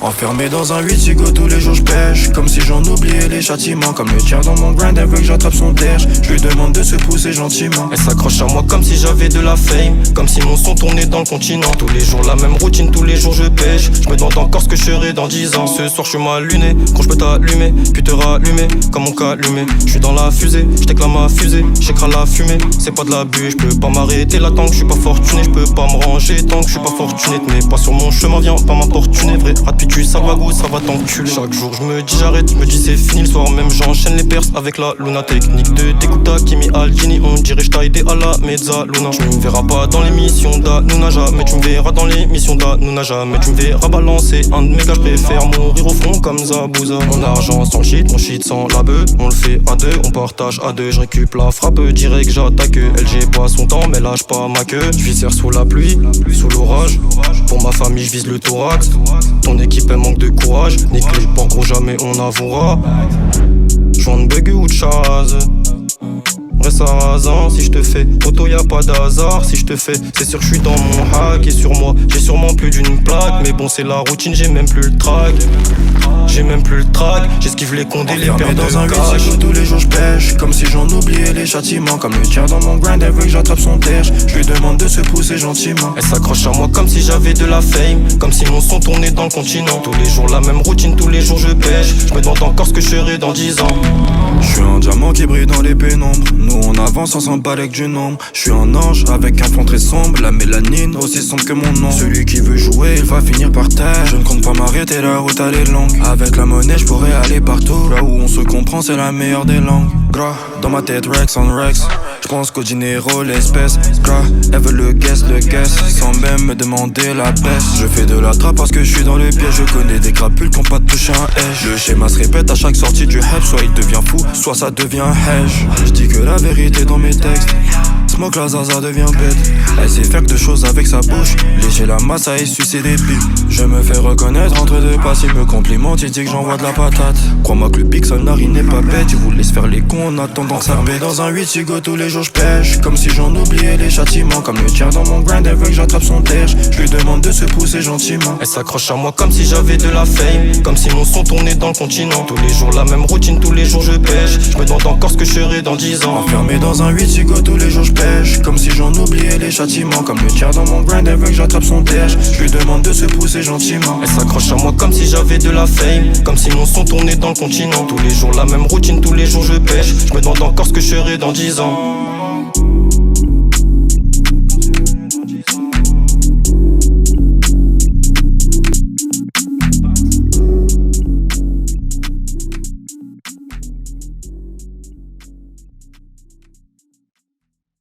Enfermé dans un 8-cigo, tous les jours je pêche. Comme si j'en oubliais les châtiments. Comme le tiers dans mon grind, elle veut que j'attrape son terge. Je lui demande de se pousser gentiment. Elle s'accroche à moi comme si j'avais de la fame. Comme si mon son tournait dans le continent. Tous les jours la même routine, tous les jours je pêche. Je me demande encore ce que je serai dans 10 ans. Ce soir je suis mal luné, quand je peux t'allumer, puis te rallumer comme mon calumet. Je suis dans la fusée, je t'éclame ma fusée, j'écrase la fumée, c'est pas de l'abus. Je peux pas m'arrêter là tant que je suis pas fortuné. Je peux pas me ranger tant que je suis pas fortuné. Mais pas sur mon chemin, viens pas m'importuner. Vrai rat puis tu salvago, ça va t'enculer. Chaque jour je me dis j'arrête, je me dis c'est fini. Le soir même j'enchaîne les perses avec la Luna. Technique de découta Kimi Aldini. On dirait je t'ai aidé à la Mezzaluna. Tu me verras pas dans l'émission d'Anouna jamais. Tu me verras dans l'émission d'Anouna jamais. Tu me verras balancer un de mes gars. Je préfère mourir au front comme Zabouza. Mon argent sans shit, mon shit sans la beuh. On le fait à deux, on partage à deux. Je récup la frappe, direct j'attaque. LG pas son temps mais lâche pas ma queue. Je vis sous la pluie, sous l'orage. Pour ma famille je vise le thorax. Ton équipe elle manque de courage. Nique les porcs gros jamais on avouera. J'vois de bug ou de chase. Reste à rasant, si je te fais auto y'a pas d'hasard. Si je te fais, c'est sûr que je suis dans mon hack. Et sur moi, j'ai sûrement plus d'une plaque. Mais bon c'est la routine, j'ai même plus le track. J'ai même plus le track, j'esquive les condés, les pertes dans un de 8-cigo, tous les jours je pêche. Comme si j'en oubliais les châtiments. Comme le tiers dans mon grind, elle veut que j'attrape son terge. Je lui demande de se pousser gentiment. Elle s'accroche à moi comme si j'avais de la fame. Comme si mon son tournait dans le continent. Tous les jours la même routine, tous les jours je pêche. Je me demande encore ce que je serai dans 10 ans. Je suis un diamant qui brille dans les pénombres. Nous on avance, on s'en bat avec du nombre. Je suis un ange avec un fond très sombre. La mélanine aussi sombre que mon nom. Celui qui veut jouer, il va finir par terre. Je ne compte pas m'arrêter, la route elle est longue. Avec la monnaie, je pourrais aller partout. Là où on se comprend, c'est la meilleure des langues. Gras, dans ma tête, Rex on Rex. J'pense qu'au dinero, l'espèce. Gras, elle veut le guess, sans même me demander la baisse. Je fais de la trappe parce que je suis dans le piège. Je connais des crapules qui ont pas touché un hedge. Le schéma se répète à chaque sortie du hype. Soit il devient fou, soit ça devient hedge. Je dis que la vérité dans mes textes. Smoke la zaza devient bête. Elle sait faire que deux choses avec sa bouche. Lécher la masse et sucer des pipes. Je me fais reconnaître entre deux passes. Il me complimente, il dit que j'envoie de la patate. Crois-moi que le pixel narine n'est pas bête. Il voulait se faire les cons en attendant que ça pète. Dans un 8-cigo, tous les jours je pêche. Comme si j'en oubliais les châtiments. Comme le tiers dans mon grind, elle veut que j'attrape son terge. Je lui demande de se pousser gentiment. Elle s'accroche à moi comme si j'avais de la fame. Comme si mon son tournait dans le continent. Tous les jours la même routine, tous les jours je pêche. Je me demande encore ce que je serai dans 10 ans. Enfermé dans un 8-cigo, tous les jours je pêche. Comme si j'en oubliais les châtiments. Comme le tiers dans mon grind, elle veut que j'attrape son terge. Je lui demande de se pousser gentiment. Elle s'accroche à moi comme si j'avais de la fame. Comme si mon son tournait dans le continent. Tous les jours la même routine, tous les jours je pêche. Je me demande encore ce que je serai dans 10 ans.